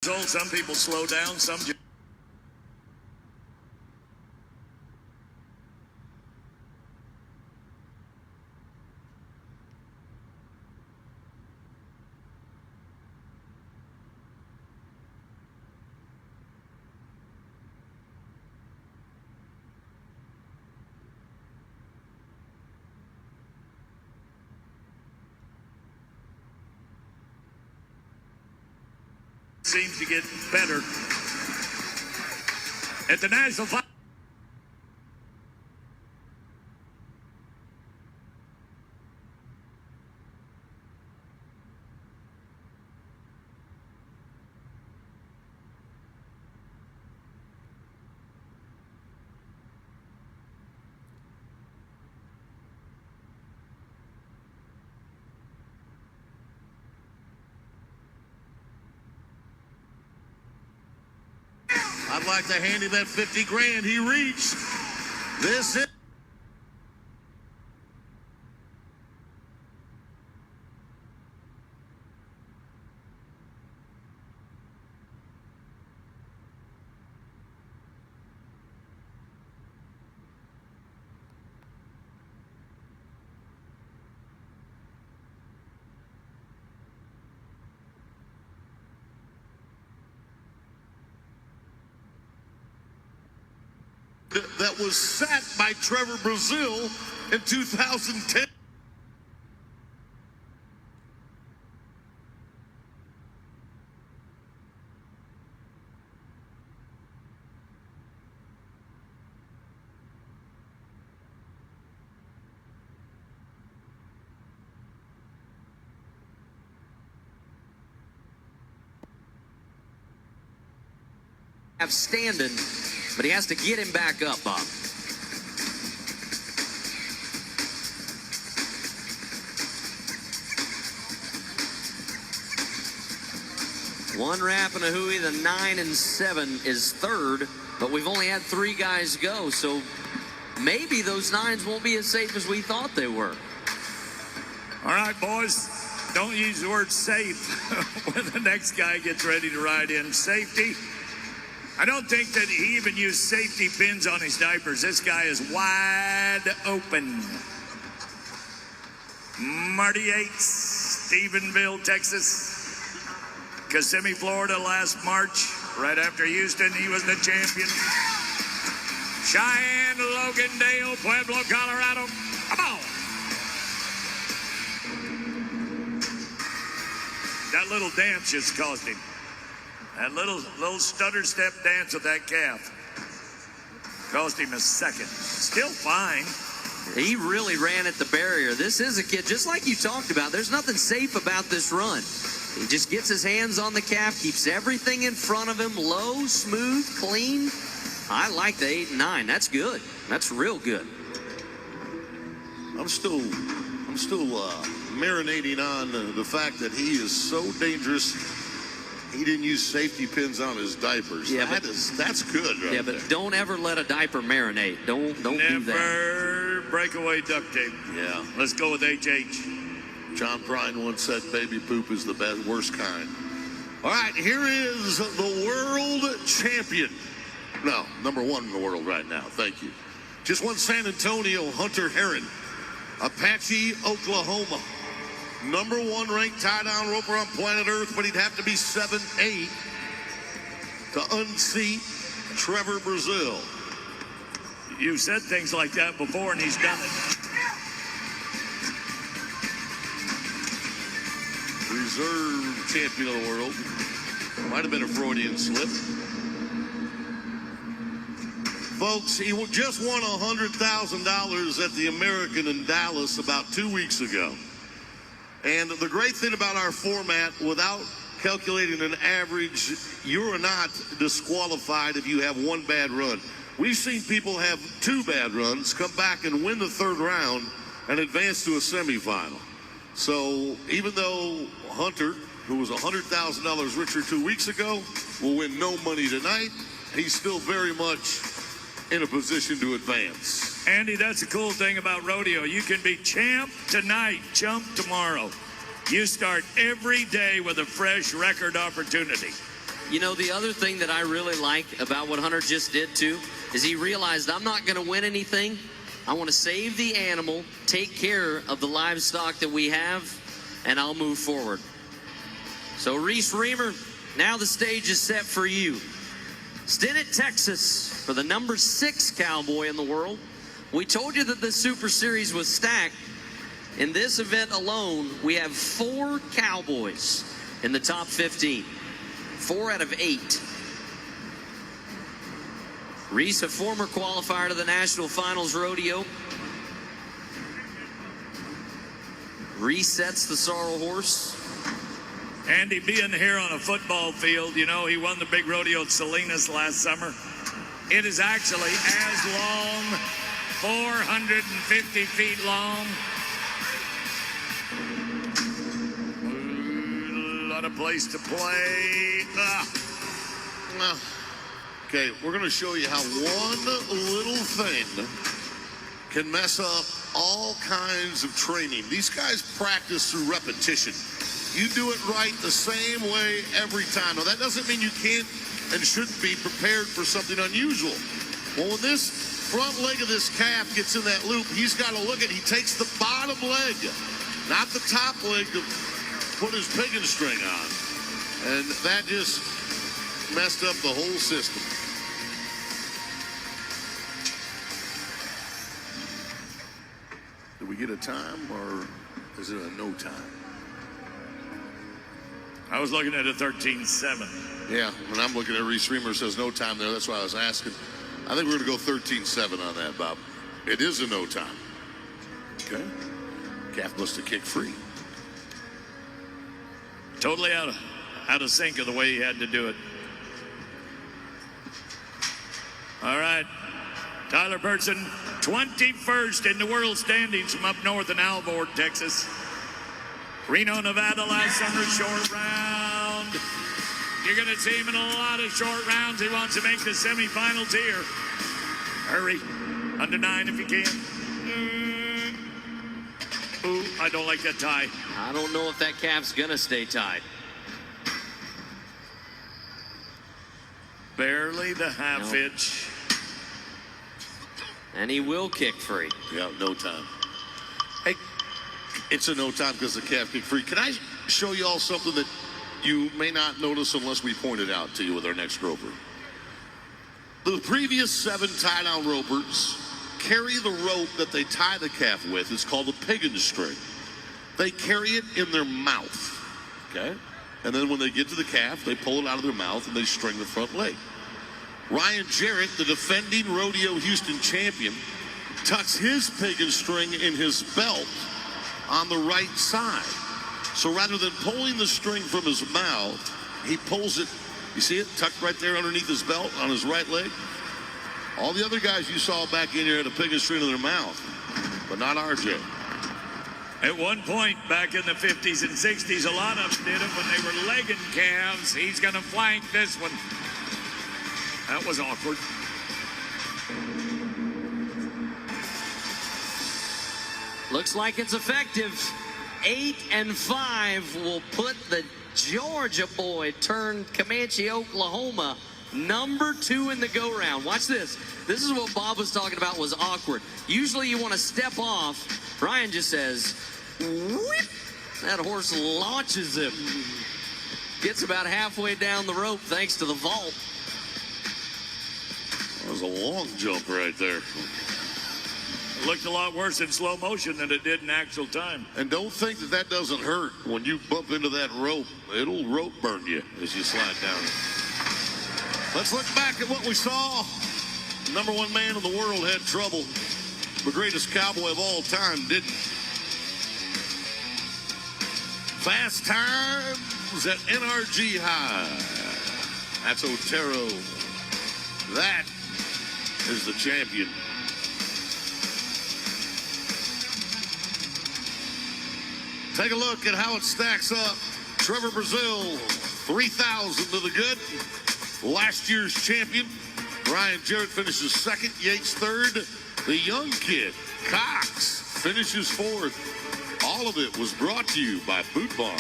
told, some people slow down, some just... seems to get better at the National Final. I'd like to hand him that 50 grand he reached. This is... that was set by Trevor Brazil in 2010. Have standing, but he has to get him back up, Bob. One wrap and a hooey. The 9 and 7 is third, but we've only had 3 guys go, so maybe those 9s won't be as safe as we thought they were. All right, boys, don't use the word safe when the next guy gets ready to ride in. Safety. I don't think that he even used safety pins on his diapers. This guy is wide open. Marty Yates, Stephenville, Texas. Kissimmee, Florida last March, right after Houston, he was the champion. Cheyenne, Logandale, Pueblo, Colorado. Come on. That little dance just cost him. That little stutter step dance with that calf cost him a second. Still fine. He really ran at the barrier. This is a kid, just like you talked about. There's nothing safe about this run. He just gets his hands on the calf, keeps everything in front of him, low, smooth, clean. I like the 8 and 9. That's good. That's real good. I'm still marinating on the fact that he is so dangerous. He didn't use safety pins on his diapers. Yeah, that's good, right? Yeah, but don't ever let a diaper marinate. Don't do that. Never break away duct tape. Yeah. Let's go with HH. John Prine once said baby poop is the worst kind. All right, here is the world champion. No, number 1 in the world right now. Thank you. Just won San Antonio, Hunter Herron. Apache, Oklahoma. Number 1 ranked tie-down roper on planet Earth, but he'd have to be 7'8" to unseat Trevor Brazil. You've said things like that before, and he's done it. Reserve champion of the world. Might have been a Freudian slip. Folks, he just won $100,000 at the American in Dallas about 2 weeks ago. And the great thing about our format, without calculating an average, you're not disqualified if you have 1 bad run. We've seen people have 2 bad runs, come back and win the 3rd round and advance to a semifinal. So even though Hunter, who was $100,000 richer 2 weeks ago, will win no money tonight, he's still very much in a position to advance. Andy, that's the cool thing about rodeo. You can be champ tonight, chump tomorrow. You start every day with a fresh record opportunity. You know, the other thing that I really like about what Hunter just did too is he realized I'm not going to win anything. I want to save the animal, take care of the livestock that we have, and I'll move forward. So Reese Reamer, now the stage is set for you. Stinnett, Texas, for the number 6 cowboy in the world. We told you that the Super Series was stacked. In this event alone, we have 4 cowboys in the top 15. 4 out of 8. Reese, a former qualifier to the National Finals Rodeo. Resets the sorrel horse. Andy, being here on a football field, you know, he won the big rodeo at Salinas last summer. It is actually as long, 450 feet long. A lot of place to play. Okay, we're going to show you how one little thing can mess up all kinds of training. These guys practice through repetition. You do it right the same way every time. Now, that doesn't mean you can't and shouldn't be prepared for something unusual. Well, when this front leg of this calf gets in that loop, he's got to look at, he takes the bottom leg, not the top leg, to put his piggin string on. And that just messed up the whole system. Did we get a time, or is it a no time? I was looking at a 13-7. Yeah, when I'm looking at Reese Reamer, says no time there. That's why I was asking. I think we're going to go 13-7 on that, Bob. It is a no time. Okay. Calf must have kicked free. Totally out of sync of the way he had to do it. All right. Tyler Burton, 21st in the world standings from up north in Alvord, Texas. Reno, Nevada, last summer, short round. You're going to see him in a lot of short rounds. He wants to make the semifinals here. Hurry. Under 9 if you can. Ooh, I don't like that tie. I don't know if that calf's going to stay tied. Barely the half inch. And he will kick free. Yeah, no time. Hey, it's a no time because the calf kicked free. Can I show you all something that you may not notice unless we point it out to you with our next roper? The previous 7 tie-down ropers carry the rope that they tie the calf with. It's called a piggin string. They carry it in their mouth, okay? And then when they get to the calf, they pull it out of their mouth and they string the front leg. Ryan Jarrett, the defending Rodeo Houston champion, tucks his piggin string in his belt on the right side. So rather than pulling the string from his mouth, he pulls it, you see it, tucked right there underneath his belt on his right leg. All the other guys you saw back in here had a piggin string in their mouth, but not RJ. At one point back in the 50s and 60s, a lot of them did it when they were legging calves. He's going to flank this one. That was awkward. Looks like it's effective. 8 and 5 will put the Georgia boy turned Comanche, Oklahoma, number 2 in the go-round. Watch this. This is what Bob was talking about was awkward. Usually you want to step off. Brian just says, whip. That horse launches him. Gets about halfway down the rope thanks to the vault. That was a long jump right there. It looked a lot worse in slow motion than it did in actual time. And don't think that that doesn't hurt. When you bump into that rope, it'll rope burn you as you slide down. Let's look back at what we saw. Number 1 man in the world had trouble. The greatest cowboy of all time didn't. Fast times at NRG High. That's Otero. That is the champion. Take a look at how it stacks up. Trevor Brazil, 3,000 to the good. Last year's champion. Ryan Jarrett finishes 2nd. Yates 3rd. The young kid, Cox, finishes 4th. All of it was brought to you by Boot Barn.